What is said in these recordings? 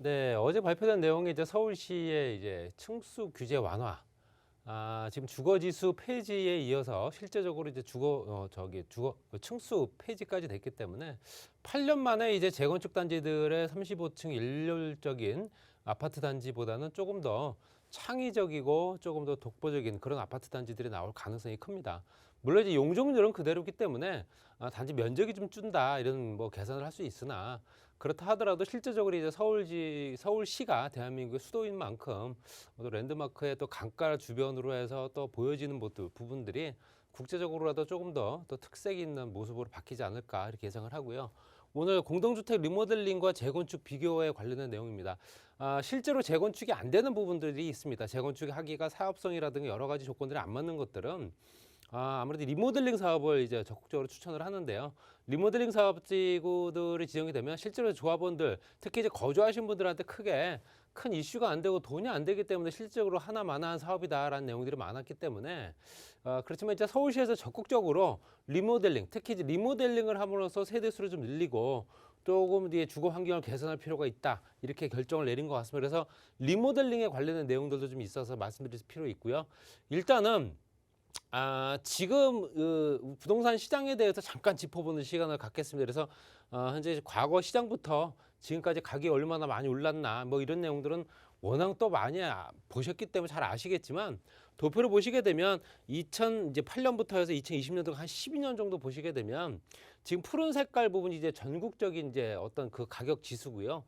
네, 어제 발표된 내용이 이제 서울시의 이제 층수 규제 완화. 지금 주거지수 폐지에 이어서 실제적으로 이제 층수 폐지까지 됐기 때문에 8년 만에 이제 재건축 단지들의 35층 일률적인 아파트 단지보다는 조금 더 창의적이고 조금 더 독보적인 그런 아파트 단지들이 나올 가능성이 큽니다. 물론 이제 용적률은 그대로기 때문에 단지 면적이 좀 준다 이런 뭐 계산을 할 수 있으나 그렇다 하더라도 실제적으로 이제 서울시가 대한민국의 수도인 만큼 또 랜드마크의 또 강가 주변으로 해서 또 보여지는 부분들이 국제적으로라도 조금 더 특색이 있는 모습으로 바뀌지 않을까 이렇게 예상을 하고요. 오늘 공동주택 리모델링과 재건축 비교에 관련된 내용입니다. 실제로 재건축이 안 되는 부분들이 있습니다. 재건축 하기가 사업성이라든가 여러 가지 조건들이 안 맞는 것들은 아무래도 리모델링 사업을 이제 적극적으로 추천을 하는데요. 리모델링 사업지구들이 지정이 되면 실제로 조합원들, 특히 이제 거주하신 분들한테 크게 큰 이슈가 안 되고 돈이 안 되기 때문에 실질적으로 하나만한 사업이다라는 내용들이 많았기 때문에 그렇지만 이제 서울시에서 적극적으로 리모델링, 특히 이제 리모델링을 함으로써 세대수를 좀 늘리고 조금 뒤에 주거 환경을 개선할 필요가 있다 이렇게 결정을 내린 것 같습니다. 그래서 리모델링에 관련된 내용들도 좀 있어서 말씀드릴 필요 있고요. 일단은 지금 부동산 시장에 대해서 잠깐 짚어보는 시간을 갖겠습니다. 그래서 현재 과거 시장부터 지금까지 가격이 얼마나 많이 올랐나 뭐 이런 내용들은 워낙 또 많이 보셨기 때문에 잘 아시겠지만 도표를 보시게 되면 2008년부터 해서 2020년도 한 12년 정도 보시게 되면 지금 푸른 색깔 부분이 이제 전국적인 이제 어떤 그 가격 지수고요.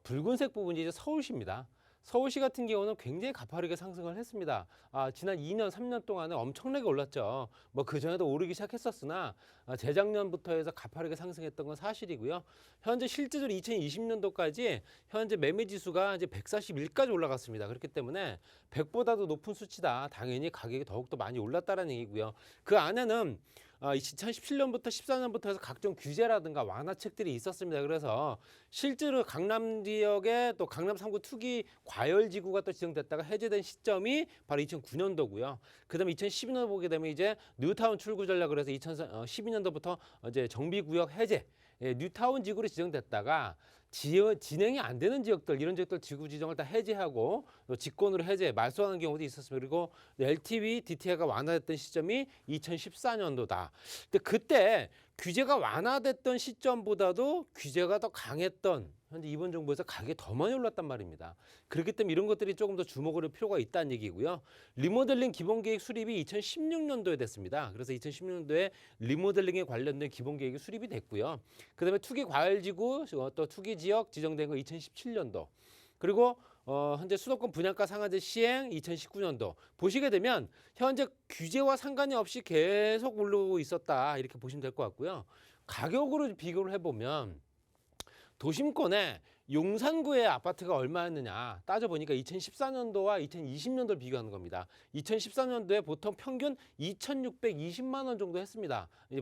붉은색 부분이 이제 서울시입니다. 서울시 같은 경우는 굉장히 가파르게 상승을 했습니다. 지난 2년, 3년 동안에 엄청나게 올랐죠. 뭐 그전에도 오르기 시작했었으나 재작년부터 해서 가파르게 상승했던 건 사실이고요. 현재 실제적으로 2020년도까지 현재 매매 지수가 이제 141까지 올라갔습니다. 그렇기 때문에 100보다도 높은 수치다. 당연히 가격이 더욱더 많이 올랐다는 얘기고요. 그 안에는 2017년부터 14년부터 해서 각종 규제라든가 완화책들이 있었습니다. 그래서 실제로 강남 지역에 또 강남 3구 투기 과열지구가 또 지정됐다가 해제된 시점이 바로 2009년도고요. 그 다음에 2012년 보게 되면 이제 뉴타운 출구 전략을 해서 2012년도부터 이제 정비구역 해제, 뉴타운 지구로 지정됐다가 진행이 안 되는 지역들, 이런 지역들 지구 지정을 다 해제하고 직권으로 해제, 말소하는 경우도 있었습니다. 그리고 LTV, DTI가 완화됐던 시점이 2014년도다. 근데 그때 규제가 완화됐던 시점보다도 규제가 더 강했던 현재 이번 정부에서 가격이 더 많이 올랐단 말입니다. 그렇기 때문에 이런 것들이 조금 더 주목을 할 필요가 있다는 얘기고요. 리모델링 기본계획 수립이 2016년도에 됐습니다. 그래서 2016년도에 리모델링에 관련된 기본계획이 수립이 됐고요. 그 다음에 투기 과열지구 또 투기 지역 지정된 거 2017년도. 그리고 현재 수도권 분양가 상한제 시행 2019년도 보시게 되면 현재 규제와 상관이 없이 계속 오르고 있었다 이렇게 보시면 될 것 같고요. 가격으로 비교를 해보면 도심권에 용산구의 아파트가 얼마였느냐 따져보니까 2014년도와 2020년도를 비교하는 겁니다. 2014년도에 보통 평균 2,620만 원 정도 했습니다. 이제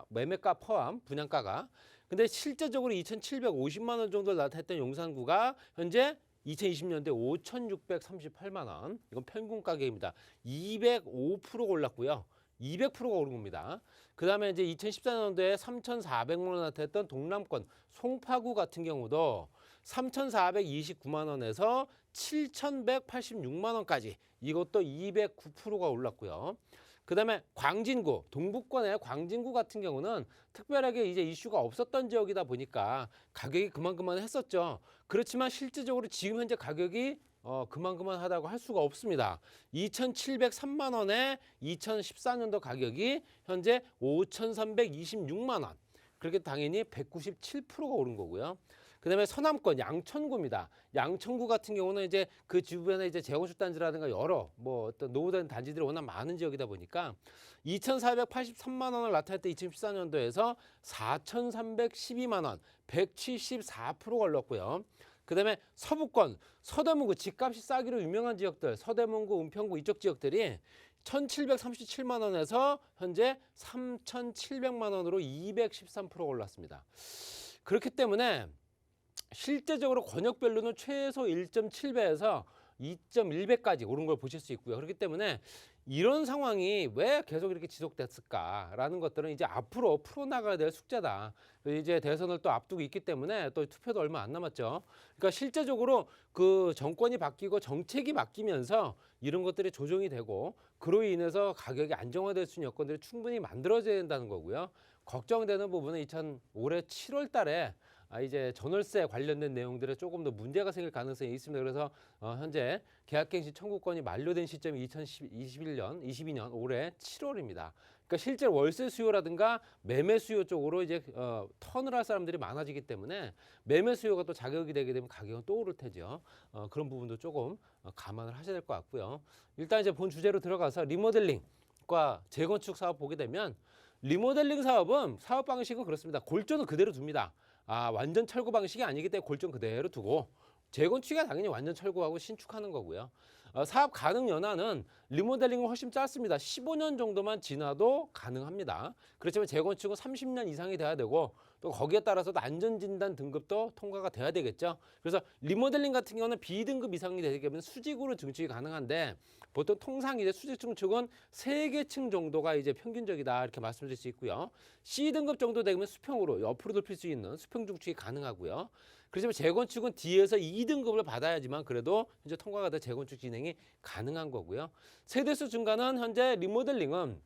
매매가 포함 분양가가. 근데 실제적으로 2,750만 원 정도 나타냈던 용산구가 현재 2020년도에 5,638만 원. 이건 평균 가격입니다. 205% 올랐고요. 200%가 오른 겁니다. 그 다음에 이제 2014년도에 3,400만 원 나타냈던 동남권 송파구 같은 경우도 3,429만 원에서 7,186만 원까지 이것도 209%가 올랐고요. 그 다음에 광진구, 동북권의 광진구 같은 경우는 특별하게 이제 이슈가 없었던 지역이다 보니까 가격이 그만했었죠. 그렇지만 실질적으로 지금 현재 가격이 그만하다고 할 수가 없습니다. 2,703만 원에 2014년도 가격이 현재 5,326만 원. 그렇게 당연히 197%가 오른 거고요. 그 다음에 서남권 양천구입니다. 양천구 같은 경우는 이제 그 주변에 이제 재건축 단지라든가 여러 뭐 어떤 노후된 단지들이 워낙 많은 지역이다 보니까 2,483만 원을 나타냈던 2014년도에서 4,312만 원, 174%가 올랐고요. 그 다음에 서부권, 서대문구 집값이 싸기로 유명한 지역들, 서대문구, 은평구 이쪽 지역들이 1,737만 원에서 현재 3,700만 원으로 213%가 올랐습니다. 그렇기 때문에 실제적으로 권역별로는 최소 1.7배에서 2.1배까지 오른 걸 보실 수 있고요. 그렇기 때문에 이런 상황이 왜 계속 이렇게 지속됐을까라는 것들은 이제 앞으로 풀어나가야 될 숙제다. 이제 대선을 또 앞두고 있기 때문에 또 투표도 얼마 안 남았죠. 그러니까 실제적으로 그 정권이 바뀌고 정책이 바뀌면서 이런 것들이 조정이 되고 그로 인해서 가격이 안정화될 수 있는 여건들이 충분히 만들어져야 된다는 거고요. 걱정되는 부분은 올해 7월 달에 이제 전월세 관련된 내용들에 조금 더 문제가 생길 가능성이 있습니다. 그래서 현재 계약갱신 청구권이 만료된 시점이 2022년 올해 7월입니다. 그러니까 실제 월세 수요라든가 매매 수요 쪽으로 이제 턴을 할 사람들이 많아지기 때문에 매매 수요가 또 자극이 되게 되면 가격은 또 오를 테죠. 그런 부분도 조금 감안을 하셔야 될 것 같고요. 일단 이제 본 주제로 들어가서 리모델링과 재건축 사업 보게 되면 리모델링 사업은 사업 방식은 그렇습니다. 골조는 그대로 둡니다. 완전 철거 방식이 아니기 때문에 골조 그대로 두고 재건축이 당연히 완전 철거하고 신축하는 거고요. 사업 가능 연한은 리모델링은 훨씬 짧습니다. 15년 정도만 지나도 가능합니다. 그렇지만 재건축은 30년 이상이 돼야 되고 또 거기에 따라서도 안전진단 등급도 통과가 돼야 되겠죠. 그래서 리모델링 같은 경우는 B등급 이상이 되게 되면 수직으로 증축이 가능한데 보통 통상 이제 수직 증축은 3개 층 정도가 이제 평균적이다 이렇게 말씀드릴 수 있고요. C등급 정도 되면 수평으로 옆으로 높일 수 있는 수평 증축이 가능하고요. 그렇지만 재건축은 D에서 2등급을 받아야지만 그래도 이제 통과가 돼 재건축 진행이 가능한 거고요. 세대수 증가는 현재 리모델링은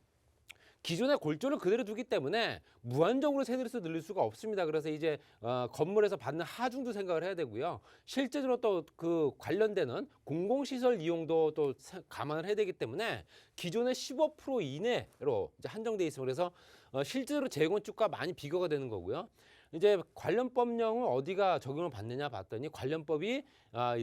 기존의 골조를 그대로 두기 때문에 무한정으로 세대수 늘릴 수가 없습니다. 그래서 이제 건물에서 받는 하중도 생각을 해야 되고요. 실제로 또 그 관련되는 공공시설 이용도 또 감안을 해야 되기 때문에 기존의 15% 이내로 이제 한정돼 있어요. 그래서 실제로 재건축과 많이 비교가 되는 거고요. 이제 관련 법령은 어디가 적용을 받느냐 봤더니 관련법이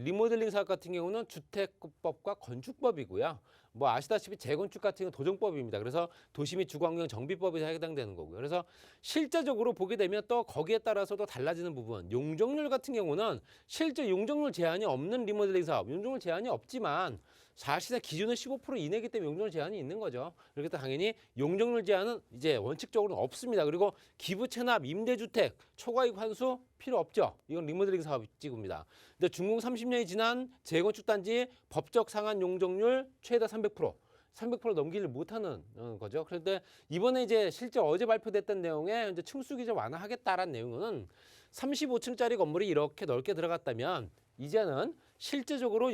리모델링 사업 같은 경우는 주택법과 건축법이고요. 뭐 아시다시피 재건축 같은 경우는 도정법입니다. 그래서 도시 및 주거환경 정비법에 해당되는 거고요. 그래서 실제적으로 보게 되면 또 거기에 따라서도 달라지는 부분, 용적률 같은 경우는 실제 용적률 제한이 없는 리모델링 사업, 용적률 제한이 없지만 사실상 기준은 15% 이내이기 때문에 용적률 제한이 있는 거죠. 그러니까 당연히 용적률 제한은 이제 원칙적으로는 없습니다. 그리고 기부 체납, 임대주택, 초과이익 환수 필요 없죠. 이건 리모델링 사업 지구입니다. 근데 준공 30년이 지난 재건축 단지 법적 상한 용적률 최다 300% 넘기를 못하는 거죠. 그런데 이번에 이제 실제 어제 발표됐던 내용에 이제 층수 규제 완화하겠다라는 내용은 35층짜리 건물이 이렇게 넓게 들어갔다면 이제는 실제적으로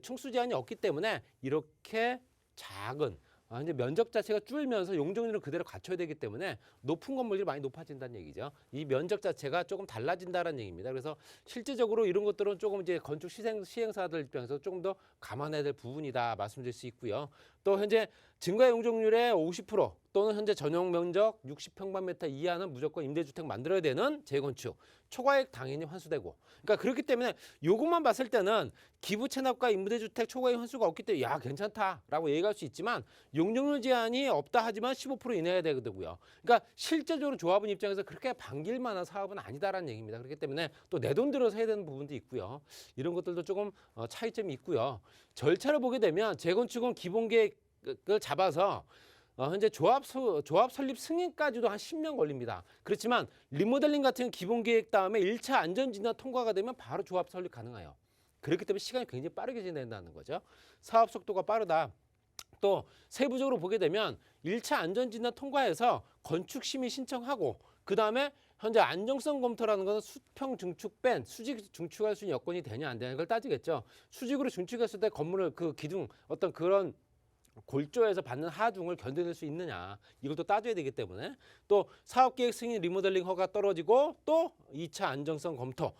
층수 제한이 없기 때문에 이렇게 작은 이제 면적 자체가 줄면서 용적률을 그대로 갖춰야 되기 때문에 높은 건물이 많이 높아진다는 얘기죠. 이 면적 자체가 조금 달라진다는 얘기입니다. 그래서 실제적으로 이런 것들은 조금 이제 건축 시행사들 입장에서 조금 더 감안해야 될 부분이다 말씀드릴 수 있고요. 또 현재 증가 용적률의 50% 또는 현재 전용 면적 60평방미터 이하는 무조건 임대주택 만들어야 되는 재건축, 초과액 당연히 환수되고. 그러니까 그렇기 때문에 이것만 봤을 때는 기부 체납과 임대주택 초과액 환수가 없기 때문에 야 괜찮다라고 얘기할 수 있지만 용적률 제한이 없다 하지만 15% 이내야 되고요. 그러니까 실제적으로 조합원 입장에서 그렇게 반길 만한 사업은 아니다라는 얘기입니다. 그렇기 때문에 또 내 돈 들여서 해야 되는 부분도 있고요. 이런 것들도 조금 차이점이 있고요. 절차를 보게 되면 재건축은 기본 계획을 잡아서 현재 조합 설립 승인까지도 한 10년 걸립니다. 그렇지만 리모델링 같은 기본 계획 다음에 1차 안전진단 통과가 되면 바로 조합 설립 가능해요. 그렇기 때문에 시간이 굉장히 빠르게 진행된다는 거죠. 사업 속도가 빠르다. 또 세부적으로 보게 되면 1차 안전진단 통과해서 건축 심의 신청하고 그 다음에 현재 안정성 검토라는 것은 수평 증축 뺀 수직 증축할 수 있는 여건이 되냐 안 되냐 이걸 따지겠죠. 수직으로 증축했을 때 건물을 그 기둥 어떤 그런 골조에서 받는 하중을 견뎌낼 수 있느냐 이걸 또 따져야 되기 때문에 또 사업계획 승인 리모델링 허가 떨어지고 또 2차 안정성 검토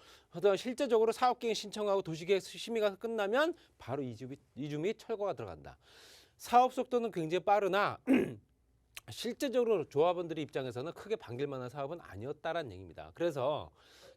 실제적으로 사업계획 신청하고 도시계획 심의가 끝나면 바로 이주 및 철거가 들어간다. 사업 속도는 굉장히 빠르나 실제적으로 조합원들의 입장에서는 크게 반길 만한 사업은 아니었다라는 얘기입니다. 그래서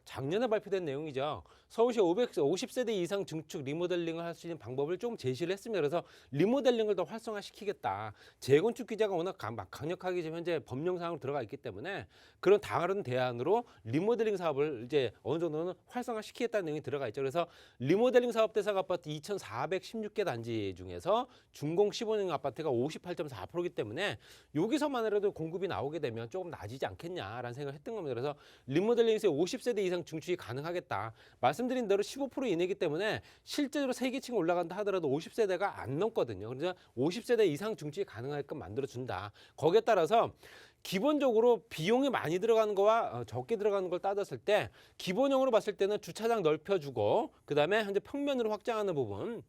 작년에 발표된 내용이죠. 서울시 50세대 이상 증축 리모델링을 할 수 있는 방법을 좀 제시를 했습니다. 그래서 리모델링을 더 활성화시키겠다. 재건축 규제가 워낙 강력하게 지금 현재 법령상으로 들어가 있기 때문에 그런 다른 대안으로 리모델링 사업을 이제 어느 정도는 활성화시키겠다는 내용이 들어가 있죠. 그래서 리모델링 사업 대상 아파트 2,416개 단지 중에서 준공 15년 아파트가 58.4%이기 때문에 여기서만 해도 공급이 나오게 되면 조금 나아지지 않겠냐라는 생각을 했던 겁니다. 그래서 리모델링에서 50세대 이상 이상 증축이 가능하겠다. 말씀드린 대로 15% 이내이기 때문에 실제로 세계층 올라간다 하더라도 50세대가 안 넘거든요. 그래서 50세대 이상 증축이 가능하게끔 만들어준다. 거기에 따라서 기본적으로 비용이 많이 들어가는 거와 적게 들어가는 걸 따졌을 때 기본형으로 봤을 때는 주차장 넓혀주고 그다음에 현재 평면으로 확장하는 부분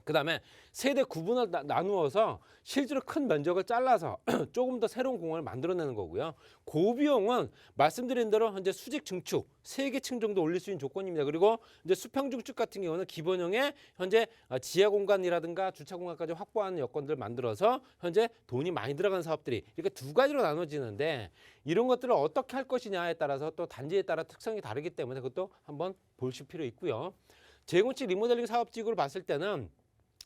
그다음에 세대 구분을 나누어서 실제로 큰 면적을 잘라서 조금 더 새로운 공간을 만들어내는 거고요. 고비용은 말씀드린 대로 현재 수직 증축 3개층 정도 올릴 수 있는 조건입니다. 그리고 이제 수평 증축 같은 경우는 기본형에 현재 지하 공간이라든가 주차 공간까지 확보하는 여건들을 만들어서 현재 돈이 많이 들어가는 사업들이 이렇게 두 가지로 나눠지는데 이런 것들을 어떻게 할 것이냐에 따라서 또 단지에 따라 특성이 다르기 때문에 그것도 한번 보실 필요 있고요. 재건축 리모델링 사업지구를 봤을 때는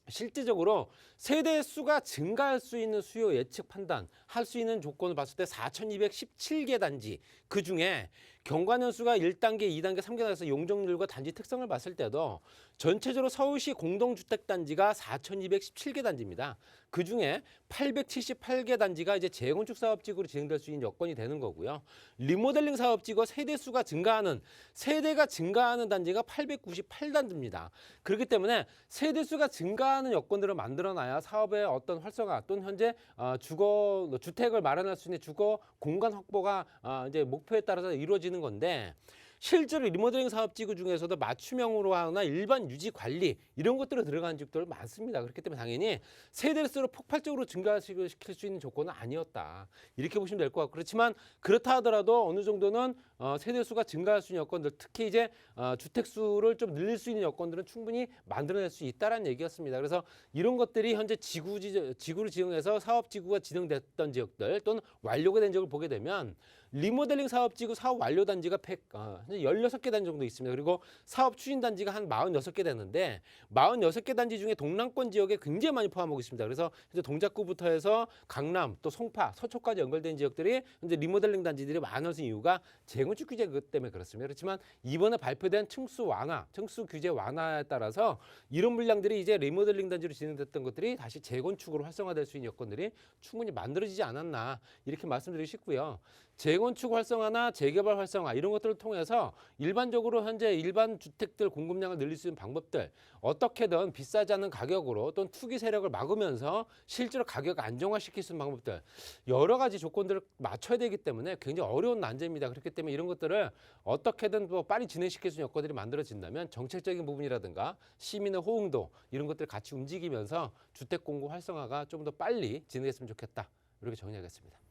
실질적으로 세대 수가 증가할 수 있는 수요 예측 판단할 수 있는 조건을 봤을 때 4,217개 단지 그중에 경관연수가 1단계, 2단계, 3단계에서 용적률과 단지 특성을 봤을 때도 전체적으로 서울시 공동주택단지가 4,217개 단지입니다. 그중에 878개 단지가 이제 재건축 사업지구로 진행될 수 있는 여건이 되는 거고요. 리모델링 사업지구 세대 수가 증가하는 세대가 증가하는 단지가 898단지입니다. 그렇기 때문에 세대 수가 증가하는 여건들을 만들어놔야 사업의 어떤 활성화 또는 현재 주거 주택을 마련할 수 있는 주거 공간 확보가 이제 목표에 따라서 이루어지는 건데 실제로 리모델링 사업지구 중에서도 맞춤형으로 하거나 일반 유지 관리 이런 것들로 들어가는 집들 많습니다. 그렇기 때문에 당연히 세대수를 폭발적으로 증가시킬 수 있는 조건은 아니었다. 이렇게 보시면 될 것 같고 그렇지만 그렇다 하더라도 어느 정도는 세대수가 증가할 수 있는 여건들 특히 이제 주택수를 좀 늘릴 수 있는 여건들은 충분히 만들어낼 수 있다라는 얘기였습니다. 그래서 이런 것들이 현재 지구를 지정해서 사업지구가 진행됐던 지역들 또는 완료가 된 지역을 보게 되면 리모델링 사업지구 사업 완료 단지가 16개 단지 정도 있습니다. 그리고 사업 추진 단지가 한 46개 되는데 46개 단지 중에 동남권 지역에 굉장히 많이 포함하고 있습니다. 그래서 이제 동작구부터 해서 강남, 또 송파, 서초까지 연결된 지역들이 이제 리모델링 단지들이 많아진 이유가 재건축 규제 때문에 그렇습니다. 그렇지만 이번에 발표된 층수 완화, 층수 규제 완화에 따라서 이런 물량들이 이제 리모델링 단지로 진행됐던 것들이 다시 재건축으로 활성화될 수 있는 여건들이 충분히 만들어지지 않았나 이렇게 말씀드리고 싶고요. 재건축 활성화나 재개발 활성화 이런 것들을 통해서 일반적으로 현재 일반 주택들 공급량을 늘릴 수 있는 방법들 어떻게든 비싸지 않은 가격으로 또는 투기 세력을 막으면서 실제로 가격 안정화시킬 수 있는 방법들 여러 가지 조건들을 맞춰야 되기 때문에 굉장히 어려운 난제입니다. 그렇기 때문에 이런 것들을 어떻게든 또 빨리 진행시킬 수 있는 여건들이 만들어진다면 정책적인 부분이라든가 시민의 호응도 이런 것들을 같이 움직이면서 주택 공급 활성화가 좀 더 빨리 진행했으면 좋겠다. 이렇게 정리하겠습니다.